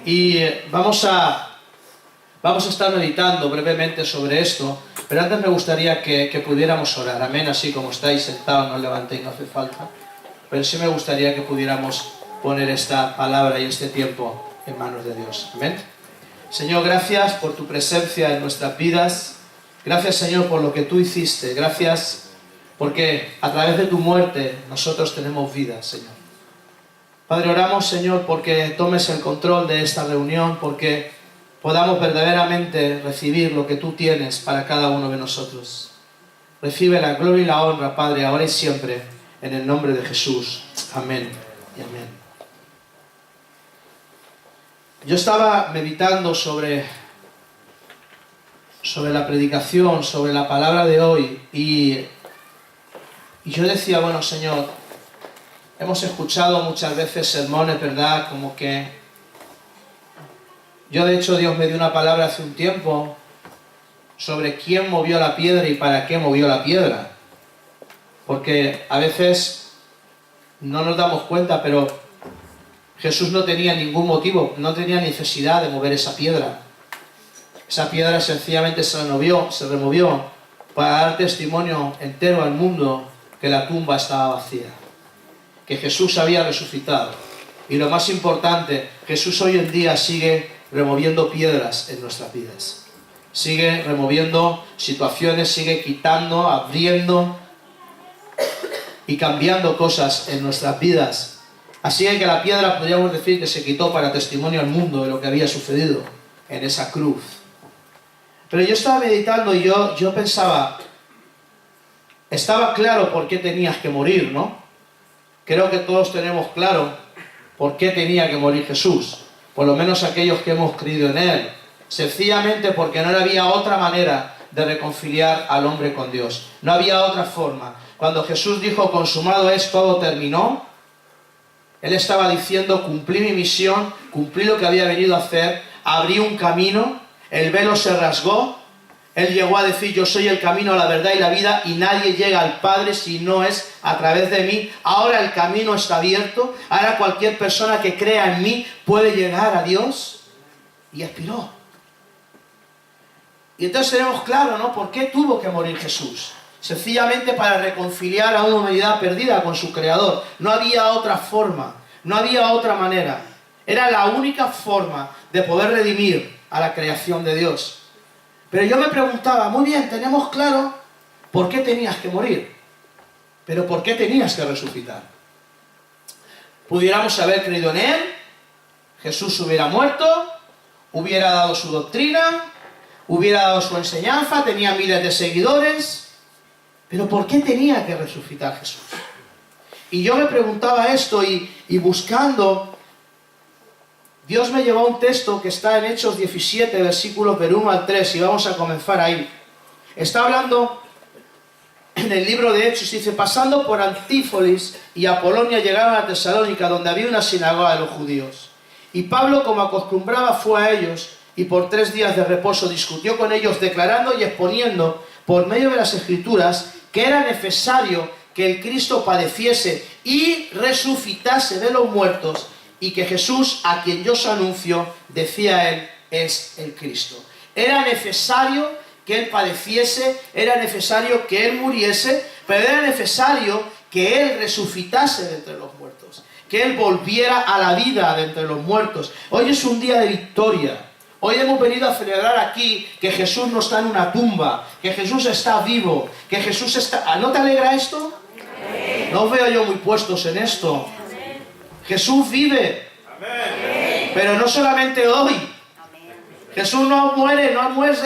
Y vamos a estar meditando brevemente sobre esto, pero antes me gustaría que pudiéramos orar. Amén, así como estáis sentados, no os levantéis, no hace falta. Pero sí me gustaría que pudiéramos poner esta palabra y este tiempo en manos de Dios. Amén. Señor, gracias por tu presencia en nuestras vidas. Gracias, Señor, por lo que tú hiciste. Gracias porque a través de tu muerte nosotros tenemos vida, Señor. Padre, oramos, Señor, porque tomes el control de esta reunión, porque podamos verdaderamente recibir lo que tú tienes para cada uno de nosotros. Recibe la gloria y la honra, Padre, ahora y siempre, en el nombre de Jesús. Amén y amén. Yo estaba meditando sobre la predicación, sobre la palabra de hoy, y yo decía, bueno, Señor, hemos escuchado muchas veces sermones, ¿verdad? Como que yo, de hecho, Dios me dio una palabra hace un tiempo sobre quién movió la piedra y para qué movió la piedra. Porque a veces no nos damos cuenta, pero Jesús no tenía ningún motivo, no tenía necesidad de mover esa piedra. Esa piedra sencillamente se removió para dar testimonio entero al mundo que la tumba estaba vacía, que Jesús había resucitado. Y lo más importante, Jesús hoy en día sigue removiendo piedras en nuestras vidas. Sigue removiendo situaciones, sigue quitando, abriendo y cambiando cosas en nuestras vidas. Así que la piedra podríamos decir que se quitó para testimonio al mundo de lo que había sucedido en esa cruz. Pero yo estaba meditando y yo pensaba, estaba claro por qué tenías que morir, ¿no? Creo que todos tenemos claro por qué tenía que morir Jesús, por lo menos aquellos que hemos creído en Él. Sencillamente porque no había otra manera de reconciliar al hombre con Dios. No había otra forma. Cuando Jesús dijo, consumado es, todo terminó, Él estaba diciendo, cumplí mi misión, cumplí lo que había venido a hacer, abrí un camino, el velo se rasgó. Él llegó a decir, yo soy el camino, la verdad y la vida, y nadie llega al Padre si no es a través de mí. Ahora el camino está abierto, ahora cualquier persona que crea en mí puede llegar a Dios. Y expiró. Y entonces tenemos claro, ¿no? ¿Por qué tuvo que morir Jesús? Sencillamente para reconciliar a una humanidad perdida con su Creador. No había otra forma, no había otra manera. Era la única forma de poder redimir a la creación de Dios. Pero yo me preguntaba, muy bien, tenemos claro por qué tenías que morir, pero ¿por qué tenías que resucitar? Pudiéramos haber creído en Él, Jesús hubiera muerto, hubiera dado su doctrina, hubiera dado su enseñanza, tenía miles de seguidores, pero ¿por qué tenía que resucitar Jesús? Y yo me preguntaba esto y buscando, Dios me llevó a un texto que está en Hechos 17, versículos del 1 al 3, y vamos a comenzar ahí. Está hablando en el libro de Hechos, dice, pasando por Antípolis y Apolonia llegaron a Tesalónica, donde había una sinagoga de los judíos. Y Pablo, como acostumbraba, fue a ellos, y por 3 días de reposo discutió con ellos, declarando y exponiendo por medio de las Escrituras que era necesario que el Cristo padeciese y resucitase de los muertos, y que Jesús, a quien yo os anuncio, decía él, es el Cristo. Era necesario que Él padeciese, era necesario que Él muriese, pero era necesario que Él resucitase de entre los muertos, que Él volviera a la vida de entre los muertos. Hoy es un día de victoria. Hoy hemos venido a celebrar aquí que Jesús no está en una tumba, que Jesús está vivo, que Jesús está... ¿No te alegra esto? No os veo yo muy puestos en esto. Jesús vive, pero no solamente hoy. Jesús no muere,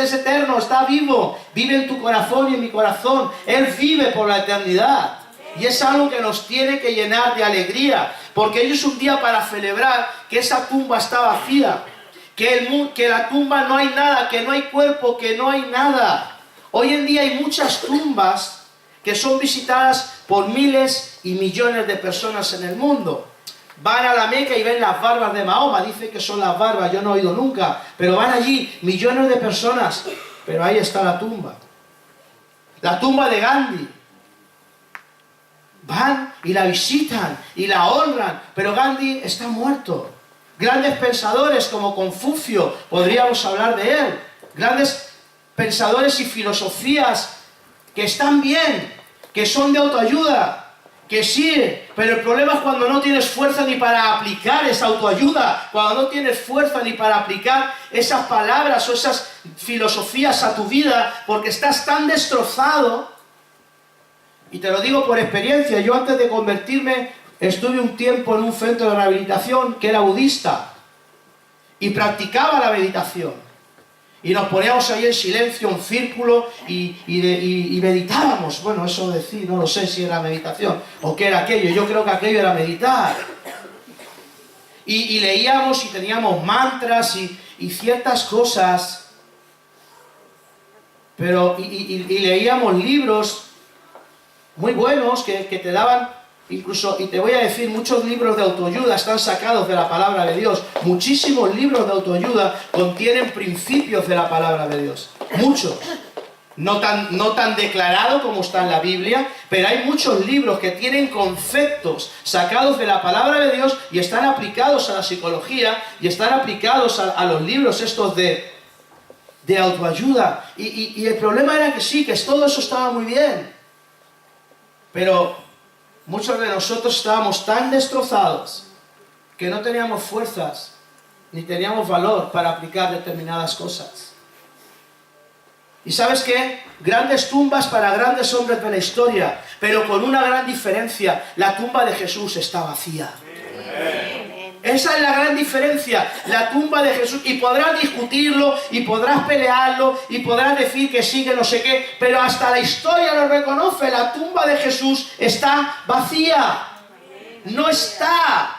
es eterno, está vivo, vive en tu corazón y en mi corazón. Él vive por la eternidad. Y es algo que nos tiene que llenar de alegría, porque hoy es un día para celebrar que esa tumba está vacía, que la tumba no hay nada, que no hay cuerpo, que no hay nada. Hoy en día hay muchas tumbas que son visitadas por miles y millones de personas en el mundo. Van a la Meca y ven las barbas de Mahoma, dicen que son las barbas, yo no he oído nunca, pero van allí millones de personas, pero ahí está la tumba de Gandhi. Van y la visitan y la honran, pero Gandhi está muerto. Grandes pensadores como Confucio, podríamos hablar de él. Grandes pensadores y filosofías que están bien, que son de autoayuda, que sí, pero el problema es cuando no tienes fuerza ni para aplicar esa autoayuda, cuando no tienes fuerza ni para aplicar esas palabras o esas filosofías a tu vida, porque estás tan destrozado. Y te lo digo por experiencia, yo antes de convertirme estuve un tiempo en un centro de rehabilitación que era budista y practicaba la meditación. Y nos poníamos ahí en silencio, en círculo, y meditábamos. Bueno, eso decir, no lo sé si era meditación o qué era aquello. Yo creo que aquello era meditar. Y leíamos y teníamos mantras y ciertas cosas. Pero, y leíamos libros muy buenos que te daban. Incluso, y te voy a decir, muchos libros de autoayuda están sacados de la palabra de Dios. Muchísimos libros de autoayuda contienen principios de la palabra de Dios. Muchos. No tan declarado como está en la Biblia, pero hay muchos libros que tienen conceptos sacados de la palabra de Dios y están aplicados a la psicología y están aplicados a los libros estos de autoayuda. Y el problema era que sí, que todo eso estaba muy bien. Pero muchos de nosotros estábamos tan destrozados que no teníamos fuerzas ni teníamos valor para aplicar determinadas cosas. ¿Y sabes qué? Grandes tumbas para grandes hombres de la historia, pero con una gran diferencia: la tumba de Jesús está vacía. Esa es la gran diferencia, la tumba de Jesús. Y podrás discutirlo, y podrás pelearlo, y podrás decir que sí, que no sé qué, pero hasta la historia lo reconoce, la tumba de Jesús está vacía. No está.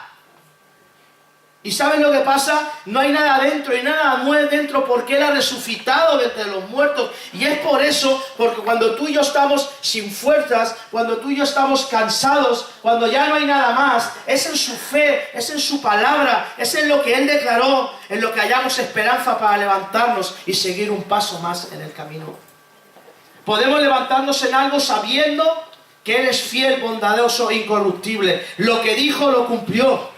¿Y saben lo que pasa? No hay nada dentro, y nada muere dentro, porque Él ha resucitado de entre los muertos. Y es por eso, porque cuando tú y yo estamos sin fuerzas, cuando tú y yo estamos cansados, cuando ya no hay nada más, es en su fe, es en su palabra, es en lo que Él declaró, en lo que hallamos esperanza para levantarnos y seguir un paso más en el camino. Podemos levantarnos en algo sabiendo que Él es fiel, bondadoso e incorruptible. Lo que dijo lo cumplió.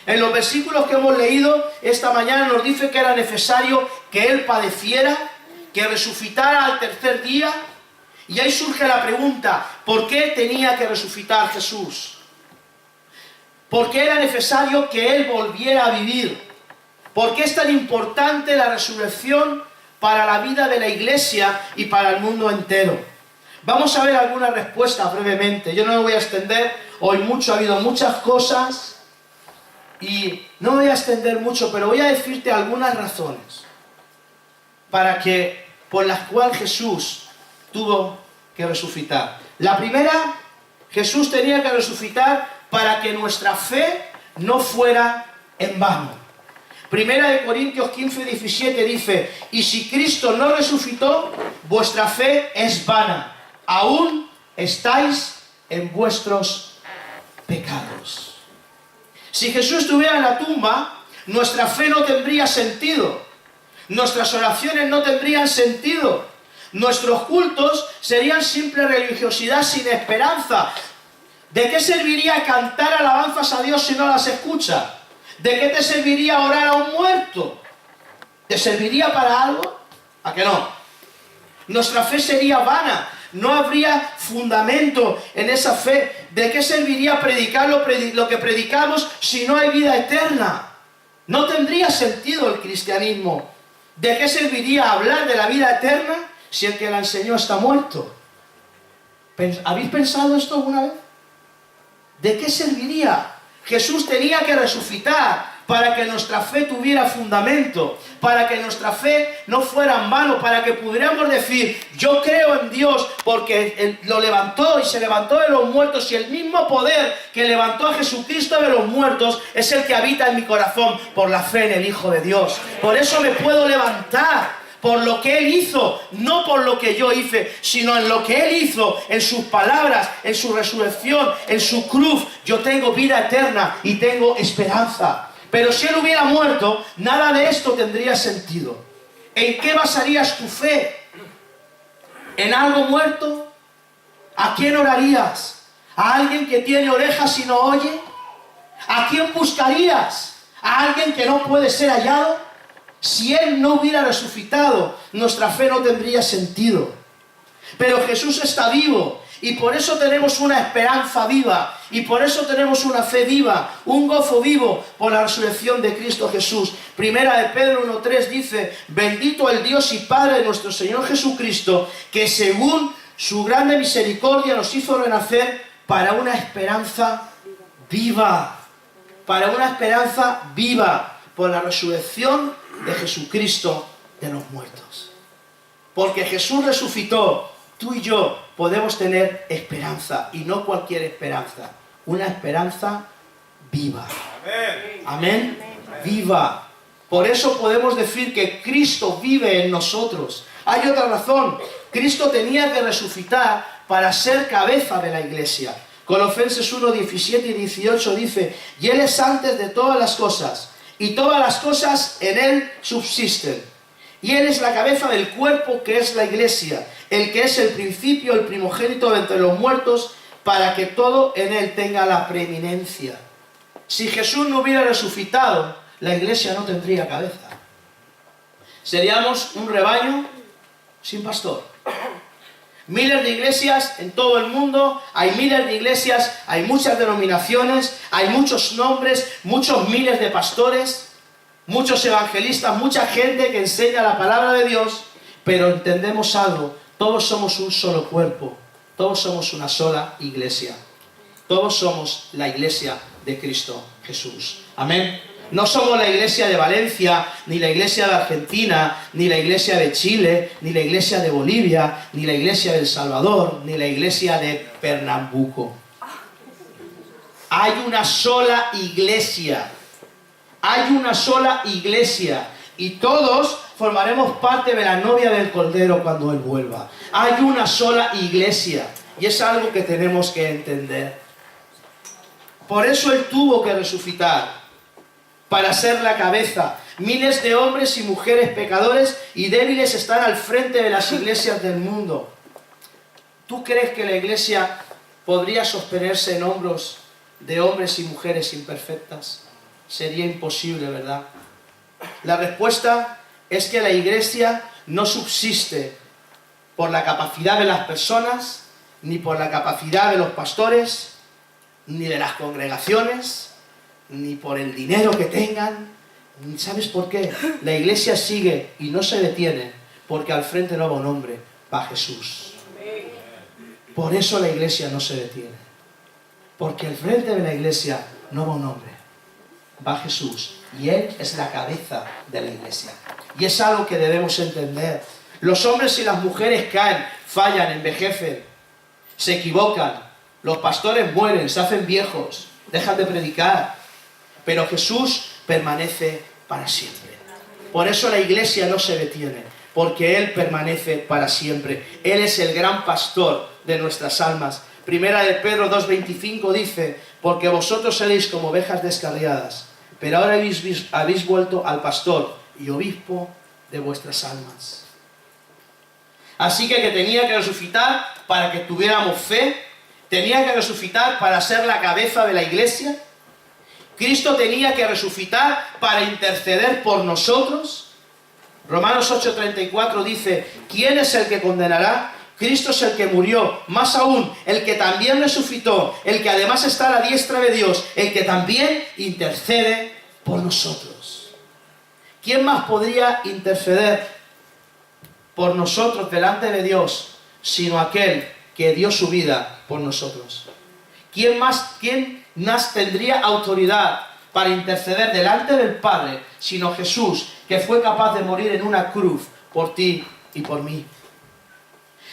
En los versículos que hemos leído esta mañana nos dice que era necesario que Él padeciera, que resucitara al tercer día. Y ahí surge la pregunta: ¿por qué tenía que resucitar Jesús? ¿Por qué era necesario que Él volviera a vivir? ¿Por qué es tan importante la resurrección para la vida de la iglesia y para el mundo entero? Vamos a ver algunas respuestas brevemente. Yo no me voy a extender hoy mucho, ha habido muchas cosas. Y no me voy a extender mucho, pero voy a decirte algunas razones por las cuales Jesús tuvo que resucitar. La primera, Jesús tenía que resucitar para que nuestra fe no fuera en vano. Primera de Corintios 15:17 dice: y si Cristo no resucitó, vuestra fe es vana, aún estáis en vuestros pecados. Si Jesús estuviera en la tumba, nuestra fe no tendría sentido. Nuestras oraciones no tendrían sentido. Nuestros cultos serían simple religiosidad sin esperanza. ¿De qué serviría cantar alabanzas a Dios si no las escuchas? ¿De qué te serviría orar a un muerto? ¿Te serviría para algo? ¿A que no? Nuestra fe sería vana. No habría fundamento en esa fe. ¿De qué serviría predicar lo que predicamos si no hay vida eterna? No tendría sentido el cristianismo. ¿De qué serviría hablar de la vida eterna si el que la enseñó está muerto? ¿Habéis pensado esto alguna vez? ¿De qué serviría? Jesús tenía que resucitar para que nuestra fe tuviera fundamento, para que nuestra fe no fuera en vano, para que pudiéramos decir: yo creo en Dios porque Él lo levantó y se levantó de los muertos, y el mismo poder que levantó a Jesucristo de los muertos es el que habita en mi corazón por la fe en el Hijo de Dios. Por eso me puedo levantar, por lo que Él hizo, no por lo que yo hice, sino en lo que Él hizo, en sus palabras, en su resurrección, en su cruz. Yo tengo vida eterna y tengo esperanza. Pero si Él hubiera muerto, nada de esto tendría sentido. ¿En qué basarías tu fe? ¿En algo muerto? ¿A quién orarías? ¿A alguien que tiene orejas y no oye? ¿A quién buscarías? a alguien que no puede ser hallado. Si Él no hubiera resucitado, nuestra fe no tendría sentido. Pero Jesús está vivo y por eso tenemos una esperanza viva y por eso tenemos una fe viva, un gozo vivo por la resurrección de Cristo Jesús. Primera de Pedro 1:3 dice: bendito el Dios y Padre de nuestro Señor Jesucristo, que según su grande misericordia nos hizo renacer para una esperanza viva, para una esperanza viva por la resurrección de Jesucristo de los muertos. Porque Jesús resucitó, tú y yo podemos tener esperanza, y no cualquier esperanza, una esperanza viva. Amén. Amén. Viva. Por eso podemos decir que Cristo vive en nosotros. Hay otra razón. Cristo tenía que resucitar para ser cabeza de la iglesia. Colosenses 1:17 y 18 dice: y Él es antes de todas las cosas, y todas las cosas en Él subsisten. Y Él es la cabeza del cuerpo, que es la iglesia, el que es el principio, el primogénito de entre los muertos, para que todo en Él tenga la preeminencia. Si Jesús no hubiera resucitado, la iglesia no tendría cabeza. Seríamos un rebaño sin pastor. Miles de iglesias en todo el mundo, hay miles de iglesias, hay muchas denominaciones, hay muchos nombres, muchos miles de pastores, muchos evangelistas, mucha gente que enseña la palabra de Dios, pero entendemos algo: todos somos un solo cuerpo, todos somos una sola iglesia, todos somos la iglesia de Cristo Jesús. Amén. No somos la iglesia de Valencia, ni la iglesia de Argentina, ni la iglesia de Chile, ni la iglesia de Bolivia, ni la iglesia de El Salvador, ni la iglesia de Pernambuco. Hay una sola iglesia. Hay una sola iglesia. Y todos formaremos parte de la novia del Cordero cuando Él vuelva. Hay una sola iglesia. Y es algo que tenemos que entender. Por eso Él tuvo que resucitar, para ser la cabeza. Miles de hombres y mujeres pecadores y débiles están al frente de las iglesias del mundo. ¿Tú crees que la iglesia podría sostenerse en hombros de hombres y mujeres imperfectas? Sería imposible, ¿verdad? La respuesta es que la iglesia no subsiste por la capacidad de las personas, ni por la capacidad de los pastores, ni de las congregaciones, ni por el dinero que tengan. ¿Sabes por qué? La iglesia sigue y no se detiene porque al frente no va un hombre, va Jesús. Por eso la iglesia no se detiene, porque al frente de la iglesia no va un hombre, va Jesús, y Él es la cabeza de la iglesia. Y es algo que debemos entender. Los hombres y las mujeres caen, fallan, envejecen, se equivocan, los pastores mueren, se hacen viejos, dejan de predicar, pero Jesús permanece para siempre. Por eso la iglesia no se detiene, porque Él permanece para siempre. Él es el gran pastor de nuestras almas. Primera de Pedro 2:25 dice: porque vosotros seréis como ovejas descarriadas, pero ahora habéis vuelto al pastor y obispo de vuestras almas. Así que tenía que resucitar para que tuviéramos fe, tenía que resucitar para ser la cabeza de la iglesia. Cristo tenía que resucitar para interceder por nosotros. Romanos 8:34 dice: ¿quién es el que condenará? Cristo es el que murió, más aún, el que también resucitó, el que además está a la diestra de Dios, el que también intercede por nosotros. ¿Quién más podría interceder por nosotros delante de Dios sino aquel que dio su vida por nosotros? ¿Quién más tendría autoridad para interceder delante del Padre sino Jesús, que fue capaz de morir en una cruz por ti y por mí?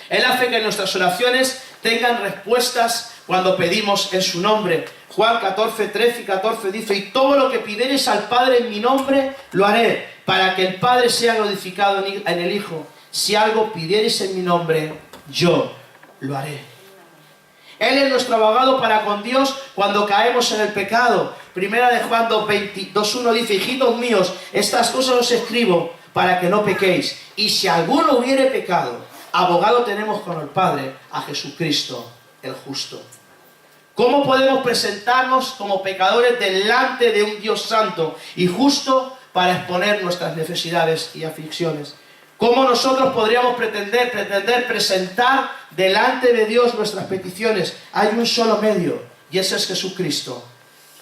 Él hace que nuestras oraciones tengan respuestas cuando pedimos en su nombre. Juan 14:13 y 14 dice: y todo lo que pidiereis al Padre en mi nombre, lo haré, para que el Padre sea glorificado en el Hijo. Si algo pidiereis en mi nombre, yo lo haré. Él es nuestro abogado para con Dios cuando caemos en el pecado. Primera de Juan 2:1 dice: hijitos míos, estas cosas os escribo para que no pequéis. Y si alguno hubiere pecado, abogado tenemos con el Padre, a Jesucristo el justo. ¿Cómo podemos presentarnos como pecadores delante de un Dios santo y justo para exponer nuestras necesidades y aflicciones? ¿Cómo nosotros podríamos pretender presentar delante de Dios nuestras peticiones? Hay un solo medio, y ese es Jesucristo.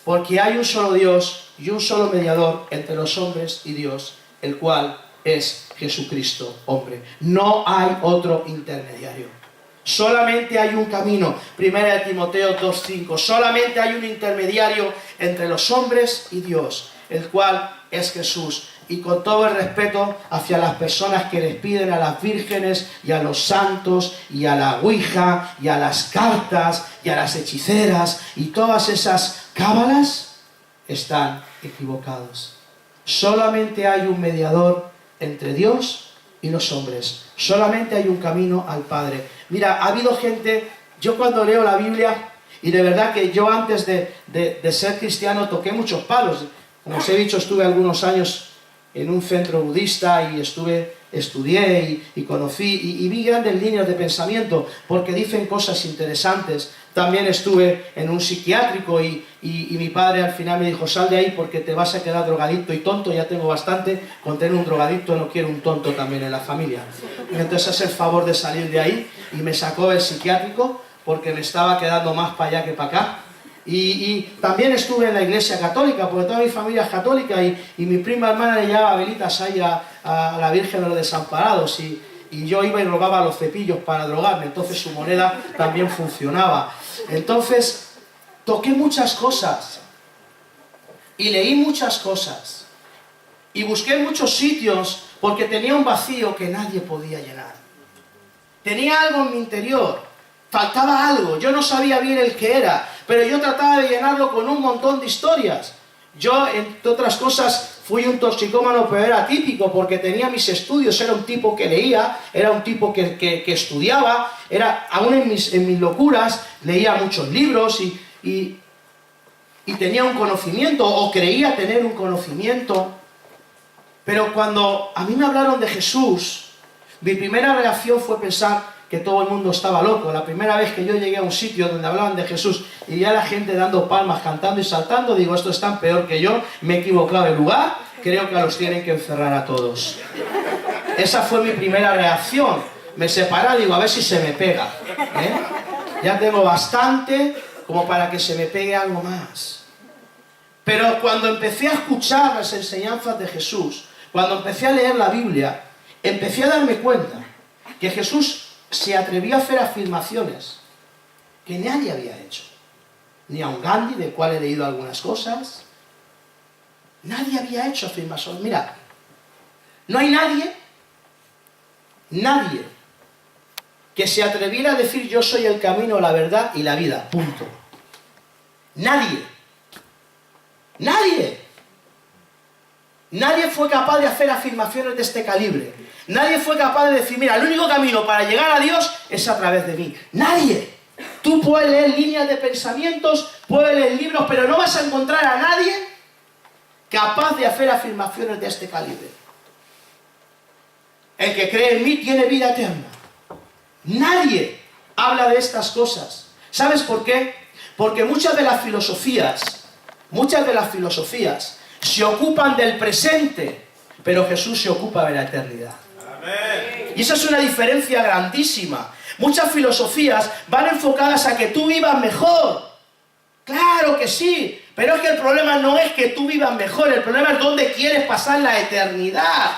Porque hay un solo Dios y un solo mediador entre los hombres y Dios, el cual es Jesucristo, hombre. No hay otro intermediario. Solamente hay un camino. 1 Timoteo 2:5. Solamente hay un intermediario entre los hombres y Dios, el cual es Jesús. Y con todo el respeto hacia las personas que les piden a las vírgenes y a los santos y a la ouija y a las cartas y a las hechiceras y todas esas cábalas, están equivocados. Solamente hay un mediador entre Dios y los hombres. Solamente hay un camino al Padre. Mira, ha habido gente, yo cuando leo la Biblia, y de verdad que yo antes de ser cristiano toqué muchos palos. Como os he dicho, estuve algunos años en un centro budista y estudié y conocí y vi grandes líneas de pensamiento porque dicen cosas interesantes. También estuve en un psiquiátrico y mi padre al final me dijo: sal de ahí porque te vas a quedar drogadicto y tonto, ya tengo bastante con tener un drogadicto, no quiero un tonto también en la familia. Y entonces hace el favor de salir de ahí y me sacó del psiquiátrico porque me estaba quedando más para allá que para acá. Y también estuve en la iglesia católica, porque toda mi familia es católica y mi prima hermana le llevaba velitas ahí a la Virgen de los Desamparados y yo iba y robaba los cepillos para drogarme, entonces su moneda también funcionaba. Entonces toqué muchas cosas y leí muchas cosas y busqué muchos sitios porque tenía un vacío que nadie podía llenar. Tenía algo en mi interior. Faltaba algo, yo no sabía bien el qué era, pero yo trataba de llenarlo con un montón de historias. Yo, entre otras cosas, fui un toxicómano, pero era típico porque tenía mis estudios, era un tipo que leía, era un tipo que estudiaba, aún en mis locuras, leía muchos libros y tenía un conocimiento, o creía tener un conocimiento. Pero cuando a mí me hablaron de Jesús, mi primera reacción fue pensar que todo el mundo estaba loco. La primera vez que yo llegué a un sitio donde hablaban de Jesús y ya la gente dando palmas, cantando y saltando, digo, esto es tan peor que yo, me he equivocado de lugar, creo que los tienen que encerrar a todos. Esa fue mi primera reacción. Me separé, digo, a ver si se me pega, ¿eh? Ya tengo bastante como para que se me pegue algo más. Pero cuando empecé a escuchar las enseñanzas de Jesús, cuando empecé a leer la Biblia, empecé a darme cuenta que Jesús se atrevió a hacer afirmaciones que nadie había hecho. Ni a un Gandhi, del cual he leído algunas cosas. Nadie había hecho afirmaciones. Mira, no hay nadie que se atreviera a decir: yo soy el camino, la verdad y la vida. Punto. Nadie. Nadie fue capaz de hacer afirmaciones de este calibre. Nadie fue capaz de decir: mira, el único camino para llegar a Dios es a través de mí. Nadie. Tú puedes leer líneas de pensamientos, puedes leer libros, pero no vas a encontrar a nadie capaz de hacer afirmaciones de este calibre. El que cree en mí tiene vida eterna. Nadie habla de estas cosas. ¿Sabes por qué? Porque muchas de las filosofías se ocupan del presente, pero Jesús se ocupa de la eternidad. Amén. Y esa es una diferencia grandísima. Muchas filosofías van enfocadas a que tú vivas mejor. Claro que sí, pero es que el problema no es que tú vivas mejor, el problema es dónde quieres pasar la eternidad.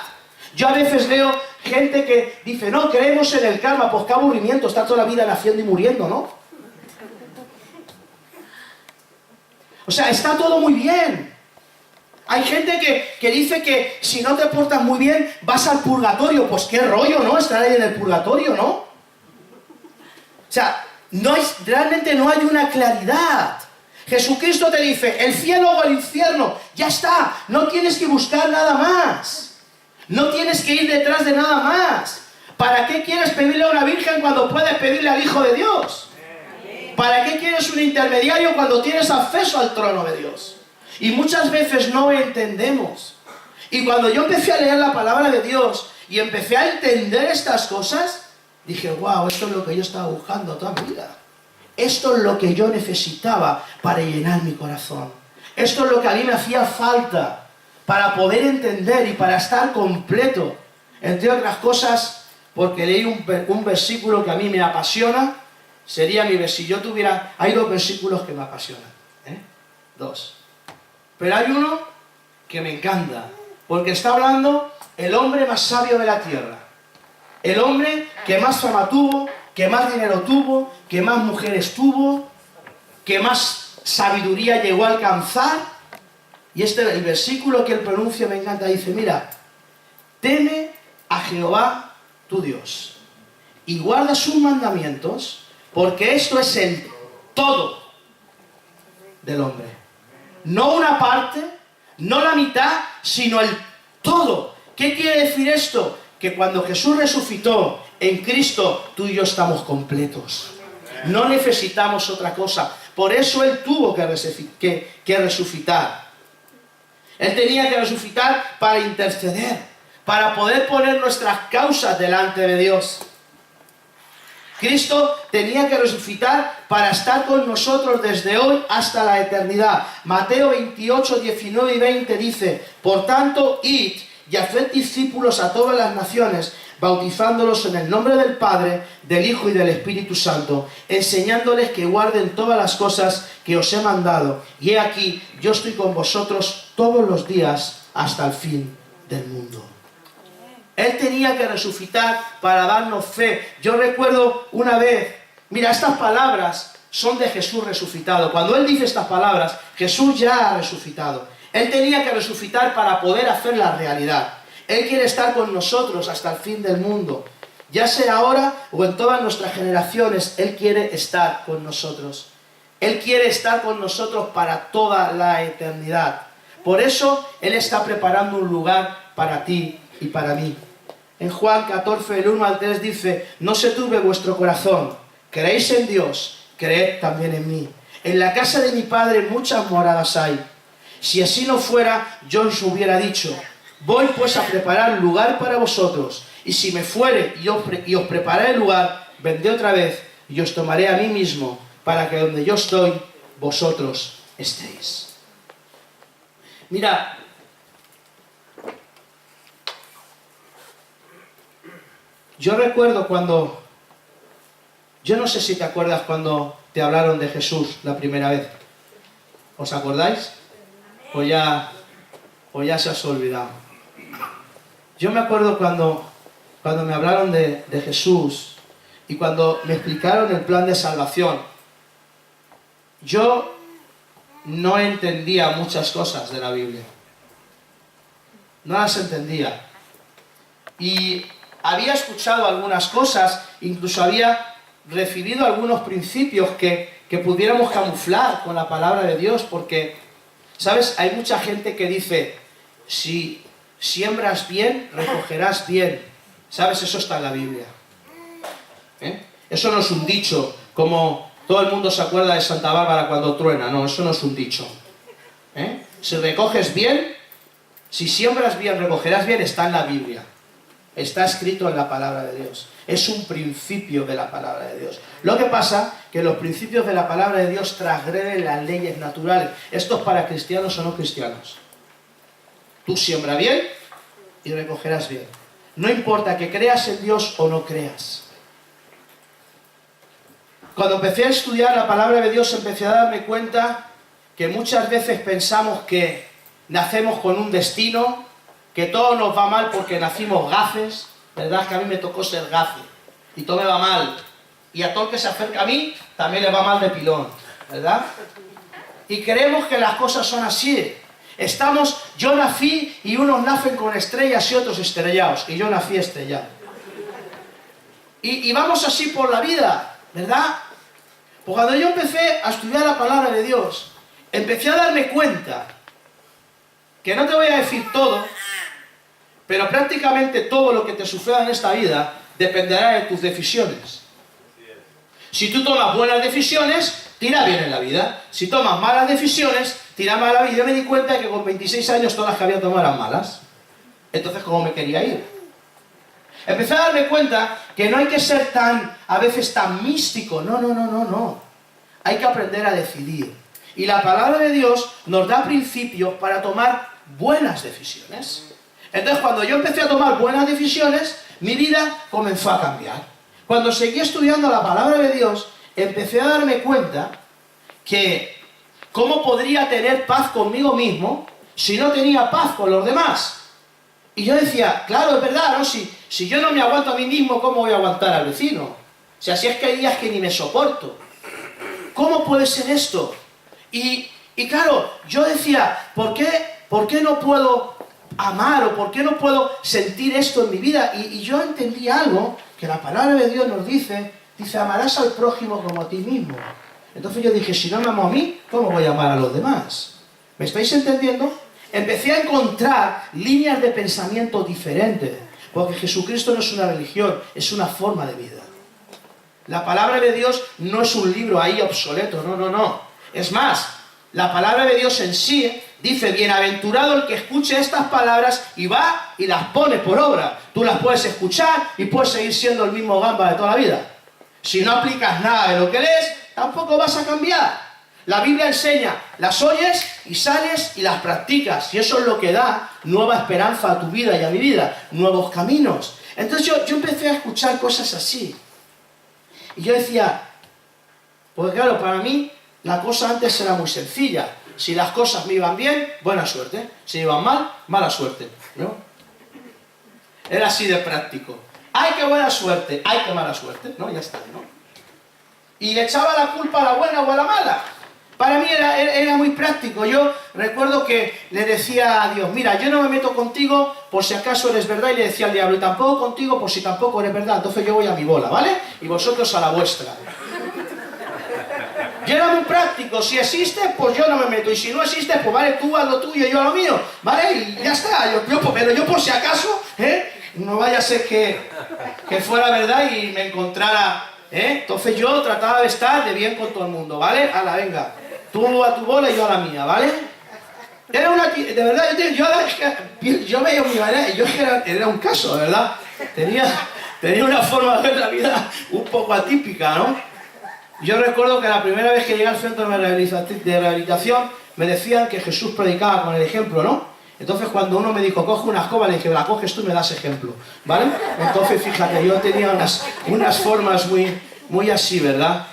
Yo a veces veo gente que dice: no, creemos en el karma, pues qué aburrimiento, estar toda la vida naciendo y muriendo, ¿no? O sea, está todo muy bien. Hay gente que dice que si no te portas muy bien vas al purgatorio. Pues qué rollo, ¿no? Estar ahí en el purgatorio, ¿no? O sea, realmente no hay una claridad. Jesucristo te dice: el cielo o el infierno, ya está. No tienes que buscar nada más. No tienes que ir detrás de nada más. ¿Para qué quieres pedirle a una virgen cuando puedes pedirle al Hijo de Dios? ¿Para qué quieres un intermediario cuando tienes acceso al trono de Dios? Y muchas veces no entendemos. Y cuando yo empecé a leer la palabra de Dios y empecé a entender estas cosas, dije: wow, esto es lo que yo estaba buscando toda mi vida. esto es lo que yo necesitaba para llenar mi corazón. Esto es lo que a mí me hacía falta para poder entender y para estar completo. Entre otras cosas, porque leí un versículo que a mí me apasiona, sería mi versículo. Hay dos versículos que me apasionan, dos. Pero hay uno que me encanta, porque está hablando el hombre más sabio de la tierra. El hombre que más fama tuvo, que más dinero tuvo, que más mujeres tuvo, que más sabiduría llegó a alcanzar. Y el versículo que él pronuncia me encanta, dice, mira, teme a Jehová tu Dios y guarda sus mandamientos, porque esto es el todo del hombre. No una parte, no la mitad, sino el todo. ¿Qué quiere decir esto? Que cuando Jesús resucitó en Cristo, tú y yo estamos completos. No necesitamos otra cosa. Por eso Él tuvo que resucitar. Él tenía que resucitar para interceder, para poder poner nuestras causas delante de Dios. Cristo tenía que resucitar para estar con nosotros desde hoy hasta la eternidad. Mateo 28, 19 y 20 dice, por tanto, id y haced discípulos a todas las naciones, bautizándolos en el nombre del Padre, del Hijo y del Espíritu Santo, enseñándoles que guarden todas las cosas que os he mandado. Y he aquí, yo estoy con vosotros todos los días hasta el fin del mundo. Él tenía que resucitar para darnos fe. Yo recuerdo una vez, mira, estas palabras son de Jesús resucitado. Cuando Él dice estas palabras, Jesús ya ha resucitado. Él tenía que resucitar para poder hacer la realidad. Él quiere estar con nosotros hasta el fin del mundo. Ya sea ahora o en todas nuestras generaciones, Él quiere estar con nosotros. Él quiere estar con nosotros para toda la eternidad. Por eso, Él está preparando un lugar para ti y para mí. En Juan 14, del 1 al 3 dice, no se turbe vuestro corazón, creéis en Dios, creed también en mí. En la casa de mi Padre muchas moradas hay. Si así no fuera, yo os hubiera dicho, voy pues a preparar lugar para vosotros, y si me fuere y os prepararé el lugar, vendré otra vez y os tomaré a mí mismo, para que donde yo estoy, vosotros estéis. Mira, yo recuerdo cuando, yo no sé si te acuerdas cuando te hablaron de Jesús la primera vez. ¿Os acordáis? O ya se os ha olvidado. Yo me acuerdo cuando me hablaron de Jesús y cuando me explicaron el plan de salvación. Yo no entendía muchas cosas de la Biblia. No las entendía. Y había escuchado algunas cosas, incluso había recibido algunos principios que pudiéramos camuflar con la palabra de Dios, porque, ¿sabes? Hay mucha gente que dice, si siembras bien, recogerás bien. ¿Sabes? Eso está en la Biblia. Eso no es un dicho, como todo el mundo se acuerda de Santa Bárbara cuando truena. No, eso no es un dicho. Si recoges bien, si siembras bien, recogerás bien, está en la Biblia. Está escrito en la palabra de Dios. Es un principio de la palabra de Dios. Lo que pasa que los principios de la palabra de Dios transgreden las leyes naturales. Esto es para cristianos o no cristianos. Tú siembra bien y recogerás bien. No importa que creas en Dios o no creas. Cuando empecé a estudiar la palabra de Dios, empecé a darme cuenta que muchas veces pensamos que nacemos con un destino, que todo nos va mal porque nacimos gafes, ¿verdad? Que a mí me tocó ser gafe y todo me va mal. Y a todo el que se acerca a mí también le va mal de pilón, ¿verdad? Y creemos que las cosas son así. Yo nací y unos nacen con estrellas y otros estrellados, y yo nací estrellado. Y vamos así por la vida, ¿verdad? Pues cuando yo empecé a estudiar la palabra de Dios, empecé a darme cuenta que no te voy a decir todo, pero prácticamente todo lo que te suceda en esta vida dependerá de tus decisiones. Si tú tomas buenas decisiones, te irá bien en la vida. Si tomas malas decisiones, te irá mal en la vida. Yo me di cuenta de que con 26 años todas las que había tomado eran malas. Entonces, ¿cómo me quería ir? Empecé a darme cuenta que no hay que ser a veces tan místico. No. hay que aprender a decidir. Y la palabra de Dios nos da principios para tomar buenas decisiones. Entonces, cuando yo empecé a tomar buenas decisiones, mi vida comenzó a cambiar. Cuando seguí estudiando la palabra de Dios, empecé a darme cuenta que cómo podría tener paz conmigo mismo si no tenía paz con los demás. Y yo decía, claro, es verdad, ¿no? Si yo no me aguanto a mí mismo, ¿cómo voy a aguantar al vecino? O sea, si es que hay días que ni me soporto. ¿Cómo puede ser esto? Y claro, yo decía, ¿por qué no puedo amar o por qué no puedo sentir esto en mi vida? Y yo entendí algo que la palabra de Dios nos dice, amarás al prójimo como a ti mismo. Entonces yo dije, si no me amo a mí, ¿cómo voy a amar a los demás? ¿Me estáis entendiendo? Empecé a encontrar líneas de pensamiento diferentes, porque Jesucristo no es una religión, es una forma de vida. La palabra de Dios no es un libro ahí obsoleto, no. Es más, la palabra de Dios en sí dice, bienaventurado el que escuche estas palabras y va y las pone por obra. Tú las puedes escuchar y puedes seguir siendo el mismo gamba de toda la vida. Si no aplicas nada de lo que lees, tampoco vas a cambiar. La Biblia enseña, las oyes y sales y las practicas. Y eso es lo que da nueva esperanza a tu vida y a mi vida, nuevos caminos. Entonces yo empecé a escuchar cosas así. Y yo decía, porque claro, para mí la cosa antes era muy sencilla. Si las cosas me iban bien, buena suerte. Si me iban mal, mala suerte, ¿no? Era así de práctico. ¡Ay, qué buena suerte! ¡Ay, qué mala suerte! ¿No? Ya está, ¿no? Y le echaba la culpa a la buena o a la mala. Para mí era muy práctico. Yo recuerdo que le decía a Dios, mira, yo no me meto contigo por si acaso eres verdad, y le decía al diablo, y tampoco contigo por si tampoco eres verdad, entonces yo voy a mi bola, ¿vale? Y vosotros a la vuestra. Yo era muy práctico, si existe, pues yo no me meto, y si no existe, pues vale, tú haz lo tuyo y yo a lo mío, ¿vale? Y ya está, pero yo por si acaso, no vaya a ser que fuera verdad y me encontrara, Entonces yo trataba de estar de bien con todo el mundo, ¿vale? Hala, venga. Tú a tu bola y yo a la mía, ¿vale? Era una... De verdad, yo veía mi manera y yo era un caso, de verdad. Tenía una forma de ver la vida un poco atípica, ¿no? Yo recuerdo que la primera vez que llegué al centro de rehabilitación me decían que Jesús predicaba con el ejemplo, ¿no? Entonces cuando uno me dijo, coge una escoba, le dije, la coges tú y me das ejemplo, ¿vale? Entonces fíjate, yo tenía unas formas muy así, ¿verdad?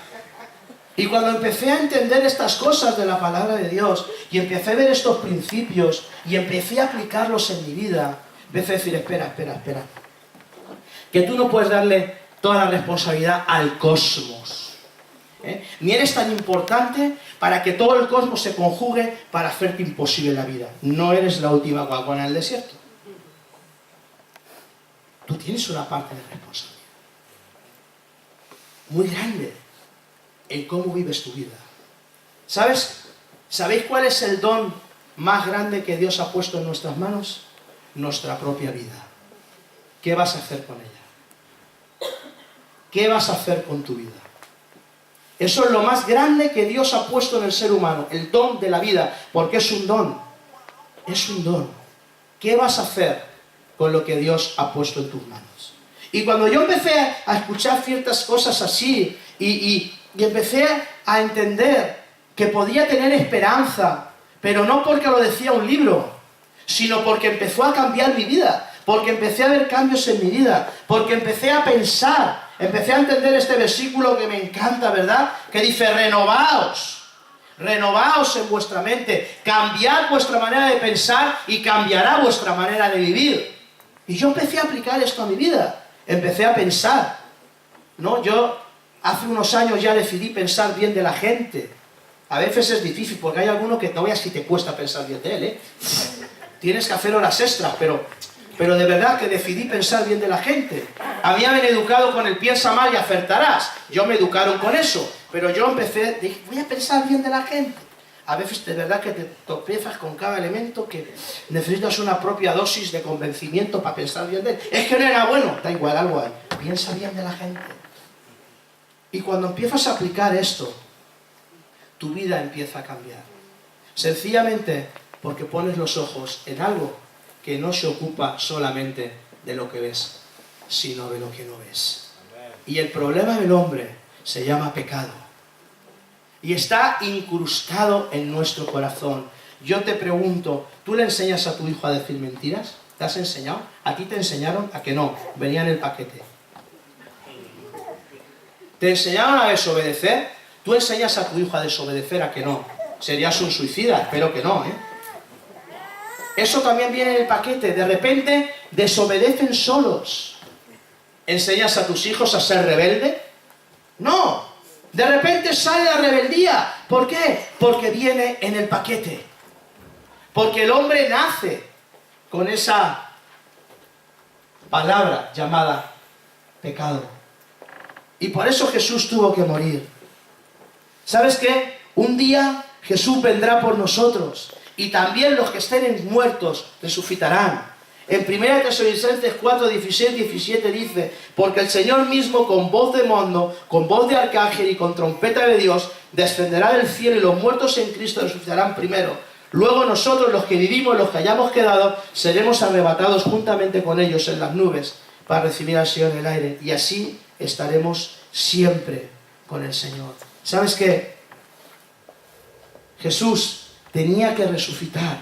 Y cuando empecé a entender estas cosas de la palabra de Dios, y empecé a ver estos principios, y empecé a aplicarlos en mi vida, empecé a decir, espera. Que tú no puedes darle toda la responsabilidad al cosmos. Ni eres tan importante para que todo el cosmos se conjugue para hacerte imposible la vida. No eres la última Coca-Cola en el desierto. Tú tienes una parte de responsabilidad muy grande en cómo vives tu vida. ¿Sabéis cuál es el don más grande que Dios ha puesto en nuestras manos? Nuestra propia vida. ¿Qué vas a hacer con ella? ¿Qué vas a hacer con tu vida? Eso es lo más grande que Dios ha puesto en el ser humano, el don de la vida, porque es un don. Es un don. ¿Qué vas a hacer con lo que Dios ha puesto en tus manos? Y cuando yo empecé a escuchar ciertas cosas así, y empecé a entender que podía tener esperanza, pero no porque lo decía un libro, sino porque empezó a cambiar mi vida, porque empecé a ver cambios en mi vida, porque empecé a pensar, empecé a entender este versículo que me encanta, ¿verdad? Que dice, renovaos en vuestra mente, cambiad vuestra manera de pensar y cambiará vuestra manera de vivir. Y yo empecé a aplicar esto a mi vida, empecé a pensar, ¿no? Yo hace unos años ya decidí pensar bien de la gente. A veces es difícil porque hay alguno que no veas si te cuesta pensar bien de él, Tienes que hacer horas extras, pero de verdad que decidí pensar bien de la gente. A mí me han educado con el piensa mal y acertarás. Yo me educaron con eso, pero yo dije, voy a pensar bien de la gente. A veces de verdad que te tropiezas con cada elemento que necesitas una propia dosis de convencimiento para pensar bien de él. Es que no era bueno, da igual, algo hay. Piensa bien de la gente. Y cuando empiezas a aplicar esto, tu vida empieza a cambiar. Sencillamente porque pones los ojos en algo que no se ocupa solamente de lo que ves, sino de lo que no ves. Y el problema del hombre se llama pecado. y está incrustado en nuestro corazón. Yo te pregunto, ¿tú le enseñas a tu hijo a decir mentiras? ¿Te has enseñado? ¿A ti te enseñaron? ¿A que no? Venía en el paquete. ¿Te enseñaron a desobedecer? ¿Tú enseñas a tu hijo a desobedecer? ¿A que no? Serías un suicida, espero que no, ¿eh? Eso también viene en el paquete. De repente desobedecen solos. ¿Enseñas a tus hijos a ser rebelde? No. De repente sale la rebeldía. ¿Por qué? Porque viene en el paquete. Porque el hombre nace con esa palabra llamada pecado. Y por eso Jesús tuvo que morir. ¿Sabes qué? Un día Jesús vendrá por nosotros. Y también los que estén muertos resucitarán. En 1 Tesalonicenses 4, 16, 17 dice: porque el Señor mismo con voz de mando, con voz de arcángel y con trompeta de Dios, descenderá del cielo y los muertos en Cristo resucitarán primero. Luego nosotros, los que vivimos, los que hayamos quedado, seremos arrebatados juntamente con ellos en las nubes para recibir al Señor en el aire. Y así estaremos siempre con el Señor. ¿Sabes qué? Jesús tenía que resucitar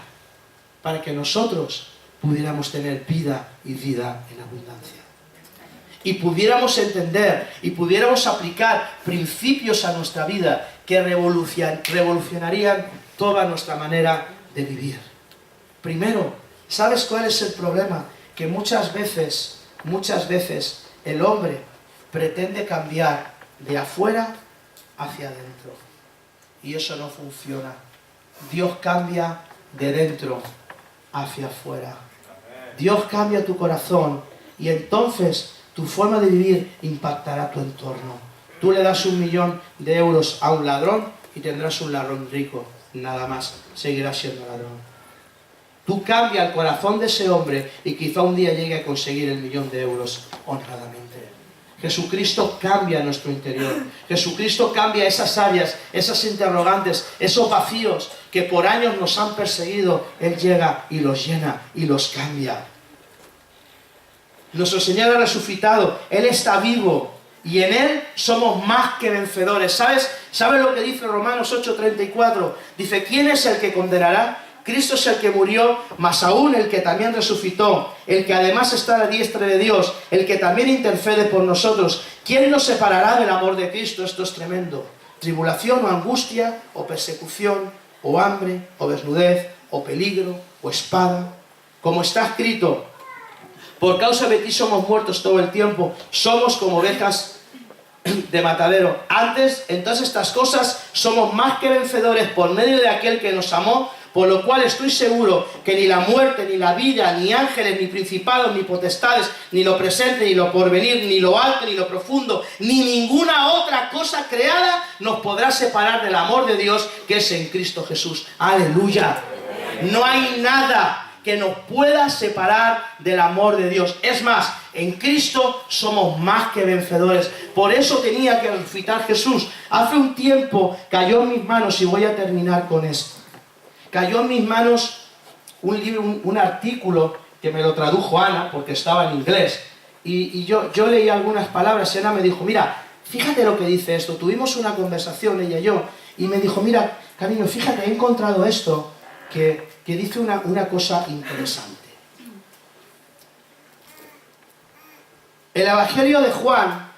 para que nosotros pudiéramos tener vida y vida en abundancia. Y pudiéramos entender y pudiéramos aplicar principios a nuestra vida que revolucionarían toda nuestra manera de vivir. Primero, ¿sabes cuál es el problema? Que muchas veces el hombre pretende cambiar de afuera hacia adentro. Y eso no funciona. Dios cambia de dentro hacia afuera. Dios cambia tu corazón y entonces tu forma de vivir impactará tu entorno. Tú le das 1 millón de euros a un ladrón y tendrás un ladrón rico. Nada más, seguirás siendo ladrón. Tú cambias el corazón de ese hombre y quizá un día llegue a conseguir el 1 millón de euros honradamente. Jesucristo cambia nuestro interior. Jesucristo cambia esas áreas, esas interrogantes, esos vacíos que por años nos han perseguido. Él llega y los llena y los cambia. Nuestro Señor ha resucitado. Él está vivo y en Él somos más que vencedores. ¿Sabes lo que dice Romanos 8:34? Dice: ¿quién es el que condenará? Cristo es el que murió, más aún el que también resucitó, el que además está a la diestra de Dios, el que también intercede por nosotros. ¿Quién nos separará del amor de Cristo? Esto es tremendo. Tribulación o angustia, o persecución, o hambre, o desnudez, o peligro, o espada. Como está escrito: por causa de ti somos muertos todo el tiempo, somos como ovejas de matadero. Entonces estas cosas somos más que vencedores por medio de aquel que nos amó. Por lo cual estoy seguro que ni la muerte, ni la vida, ni ángeles, ni principados, ni potestades, ni lo presente, ni lo porvenir, ni lo alto, ni lo profundo, ni ninguna otra cosa creada nos podrá separar del amor de Dios que es en Cristo Jesús. ¡Aleluya! No hay nada que nos pueda separar del amor de Dios. Es más, en Cristo somos más que vencedores. Por eso tenía que resucitar Jesús. Hace un tiempo cayó en mis manos, y voy a terminar con esto. Cayó en mis manos un libro, un artículo que me lo tradujo Ana, porque estaba en inglés. Y yo leí algunas palabras y Ana me dijo: mira, fíjate lo que dice esto. Tuvimos una conversación, ella y yo, y me dijo: mira, cariño, fíjate, he encontrado esto que dice una cosa interesante. El Evangelio de Juan,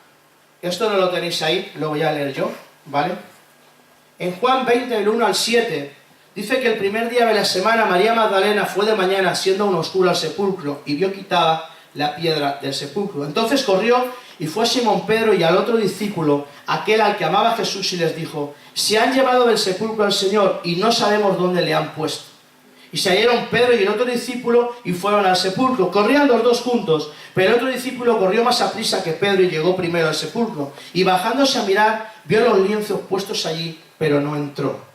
esto no lo tenéis ahí, lo voy a leer yo, ¿vale? En Juan 20, del 1 al 7... dice que el primer día de la semana María Magdalena fue de mañana, siendo aún oscuro, al sepulcro y vio quitada la piedra del sepulcro. Entonces corrió y fue a Simón Pedro y al otro discípulo, aquel al que amaba Jesús, y les dijo: se han llevado del sepulcro al Señor y no sabemos dónde le han puesto. Y se hallaron Pedro y el otro discípulo y fueron al sepulcro. Corrían los dos juntos, pero el otro discípulo corrió más a prisa que Pedro y llegó primero al sepulcro. Y bajándose a mirar, vio los lienzos puestos allí, pero no entró.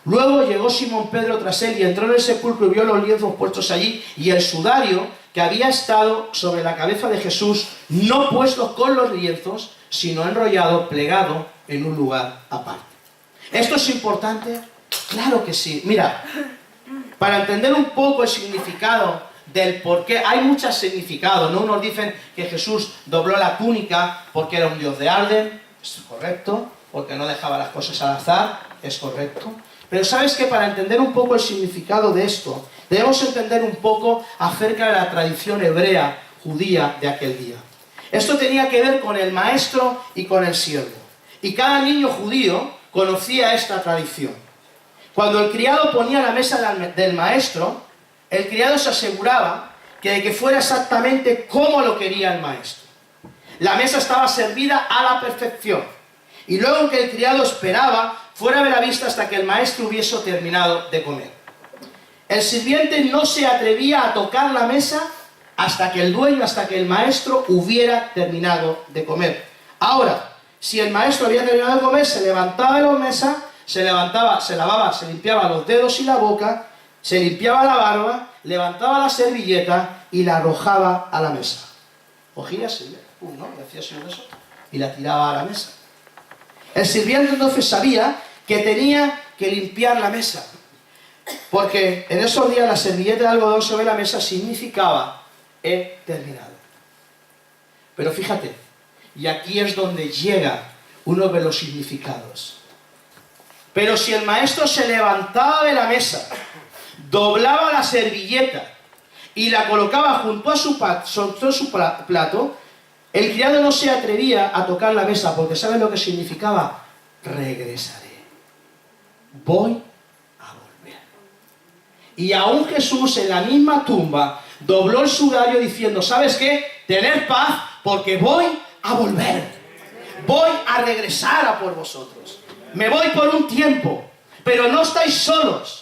Luego llegó Simón Pedro tras él y entró en el sepulcro y vio los lienzos puestos allí y el sudario que había estado sobre la cabeza de Jesús, no puesto con los lienzos, sino enrollado, plegado en un lugar aparte. ¿Esto es importante? Claro que sí. Mira, para entender un poco el significado del por qué, hay muchos significados, ¿no? Unos dicen que Jesús dobló la túnica porque era un dios de Arden, es correcto. porque no dejaba las cosas al azar, es correcto. Pero sabes que para entender un poco el significado de esto, debemos entender un poco acerca de la tradición hebrea, judía de aquel día. Esto tenía que ver con el maestro y con el siervo. Y cada niño judío conocía esta tradición. Cuando el criado ponía la mesa del maestro, el criado se aseguraba de que fuera exactamente como lo quería el maestro. La mesa estaba servida a la perfección. Y luego que el criado esperaba fuera de la vista hasta que el maestro hubiese terminado de comer. El sirviente no se atrevía a tocar la mesa hasta que el dueño, hasta que el maestro hubiera terminado de comer. Ahora, si el maestro había terminado de comer, se levantaba de la mesa, se lavaba, se limpiaba los dedos y la boca, se limpiaba la barba, levantaba la servilleta y la arrojaba a la mesa. Cogía así, ¿no? Y hacía así eso y la tiraba a la mesa. El sirviente entonces sabía que tenía que limpiar la mesa, porque en esos días la servilleta de algodón sobre la mesa significaba he terminado. Pero fíjate, y aquí es donde llega uno de los significados. Pero si el maestro se levantaba de la mesa, doblaba la servilleta y la colocaba junto a su plato, el criado no se atrevía a tocar la mesa, porque ¿saben lo que significaba? Regresaré. Voy a volver. Y aún Jesús en la misma tumba dobló el sudario diciendo, ¿sabes qué? Tened paz, porque voy a volver. Voy a regresar a por vosotros. Me voy por un tiempo, pero no estáis solos.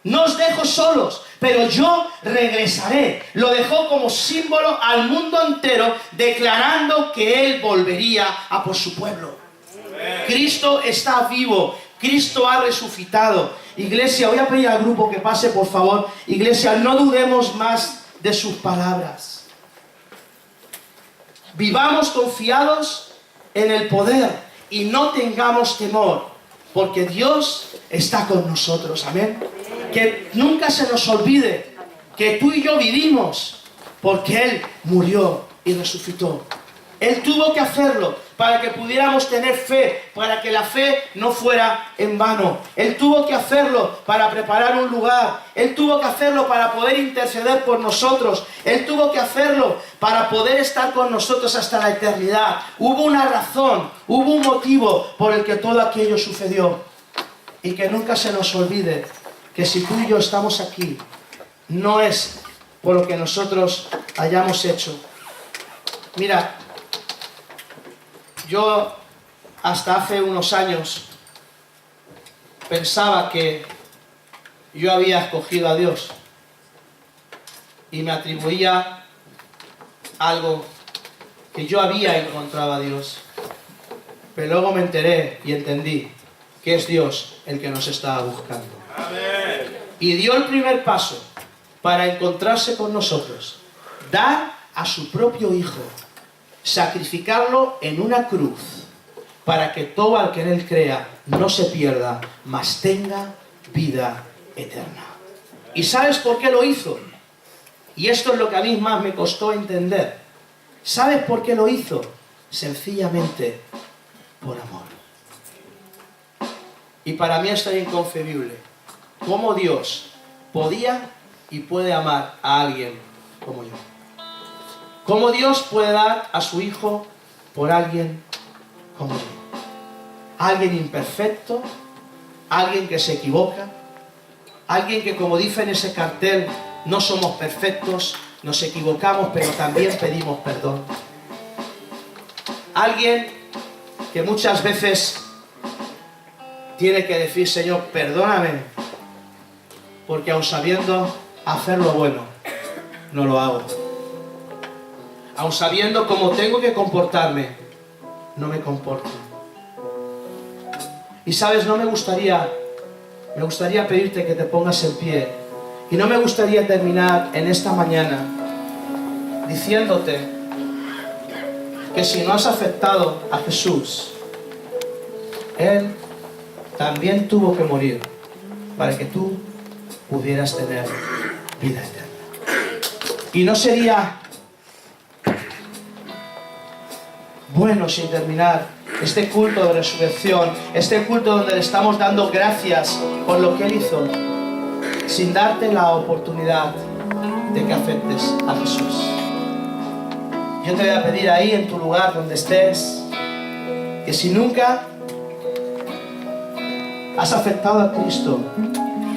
No os dejo solos, pero yo regresaré. Lo dejó como símbolo al mundo entero, declarando que Él volvería a por su pueblo. Amén. Cristo está vivo, Cristo ha resucitado. Iglesia, voy a pedir al grupo que pase, por favor. Iglesia, no dudemos más de sus palabras. Vivamos confiados en el poder y no tengamos temor, porque Dios está con nosotros. Amén. Que nunca se nos olvide que tú y yo vivimos porque Él murió y resucitó. Él tuvo que hacerlo para que pudiéramos tener fe, para que la fe no fuera en vano. Él tuvo que hacerlo para preparar un lugar. Él tuvo que hacerlo para poder interceder por nosotros. Él tuvo que hacerlo para poder estar con nosotros hasta la eternidad. Hubo una razón, hubo un motivo por el que todo aquello sucedió. Y que nunca se nos olvide que si tú y yo estamos aquí, no es por lo que nosotros hayamos hecho. Mira, yo hasta hace unos años pensaba que yo había escogido a Dios y me atribuía algo que yo había encontrado a Dios. Pero luego me enteré y entendí que es Dios el que nos estaba buscando. Amén. Y dio el primer paso para encontrarse con nosotros, dar a su propio Hijo, sacrificarlo en una cruz, para que todo el que en Él crea no se pierda, mas tenga vida eterna. ¿Y sabes por qué lo hizo? Y esto es lo que a mí más me costó entender. ¿Sabes por qué lo hizo? Sencillamente por amor. Y para mí esto es inconcebible. ¿Cómo Dios podía y puede amar a alguien como yo? ¿Cómo Dios puede dar a su Hijo por alguien como yo? Alguien imperfecto, alguien que se equivoca, alguien que, como dice en ese cartel, no somos perfectos, nos equivocamos, pero también pedimos perdón. Alguien que muchas veces tiene que decir, Señor, perdóname, porque aun sabiendo hacer lo bueno, no lo hago. Aun sabiendo cómo tengo que comportarme, no me comporto. Y sabes, me gustaría pedirte que te pongas en pie. Y no me gustaría terminar en esta mañana diciéndote que si no has aceptado a Jesús, Él también tuvo que morir para que tú pudieras tener vida eterna. Y no sería bueno sin terminar este culto de resurrección, este culto donde le estamos dando gracias por lo que Él hizo, sin darte la oportunidad de que afectes a Jesús. Yo te voy a pedir ahí en tu lugar donde estés, que si nunca has afectado a Cristo,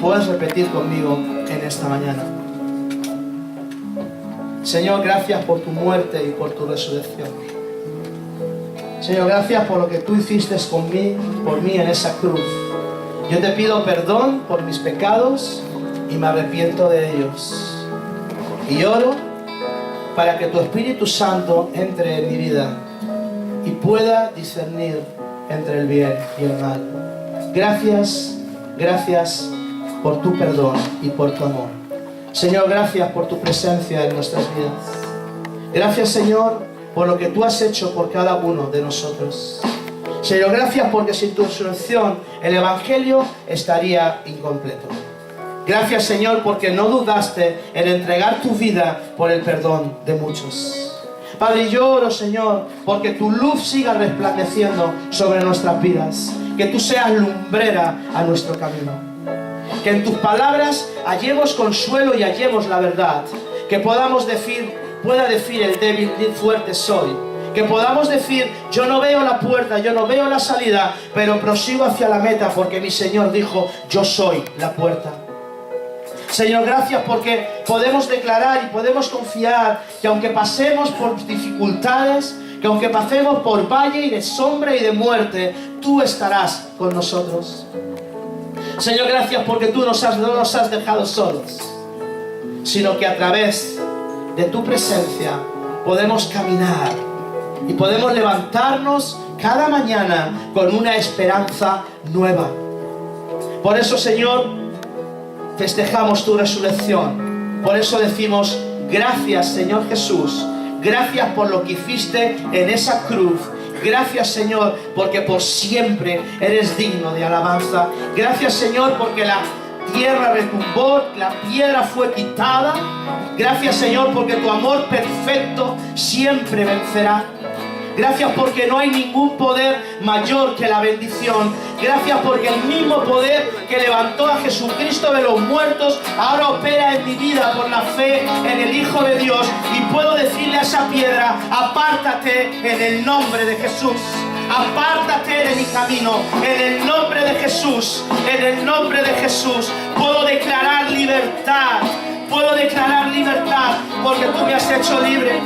puedes repetir conmigo en esta mañana. Señor, gracias por tu muerte y por tu resurrección. Señor, gracias por lo que tú hiciste por mí en esa cruz. Yo te pido perdón por mis pecados y me arrepiento de ellos. Y oro para que tu Espíritu Santo entre en mi vida y pueda discernir entre el bien y el mal. Gracias, gracias por tu perdón y por tu amor. Señor, gracias por tu presencia en nuestras vidas. Gracias, Señor, por lo que tú has hecho por cada uno de nosotros. Señor, gracias porque sin tu resurrección el Evangelio estaría incompleto. Gracias, Señor, porque no dudaste en entregar tu vida por el perdón de muchos. Padre, yo oro, Señor, porque tu luz siga resplandeciendo sobre nuestras vidas. Que tú seas lumbrera a nuestro camino. Que en tus palabras hallemos consuelo y hallemos la verdad. Que pueda decir el débil y fuerte soy. Que podamos decir, yo no veo la puerta, yo no veo la salida, pero prosigo hacia la meta porque mi Señor dijo, yo soy la puerta. Señor, gracias porque podemos declarar y podemos confiar que aunque pasemos por dificultades, que aunque pasemos por valle y de sombra y de muerte, tú estarás con nosotros. Señor, gracias porque tú no nos has dejado solos, sino que a través de tu presencia podemos caminar y podemos levantarnos cada mañana con una esperanza nueva. Por eso, Señor, festejamos tu resurrección. Por eso decimos, gracias, Señor Jesús. Gracias por lo que hiciste en esa cruz. Gracias, Señor, porque por siempre eres digno de alabanza. Gracias, Señor, porque la tierra retumbó, la piedra fue quitada. Gracias, Señor, porque tu amor perfecto siempre vencerá. Gracias porque no hay ningún poder mayor que la bendición. Gracias porque el mismo poder que levantó a Jesucristo de los muertos ahora opera en mi vida por la fe en el Hijo de Dios. Y puedo decirle a esa piedra, apártate en el nombre de Jesús. Apártate de mi camino, en el nombre de Jesús. En el nombre de Jesús puedo declarar libertad. Puedo declarar libertad porque tú me has hecho libre.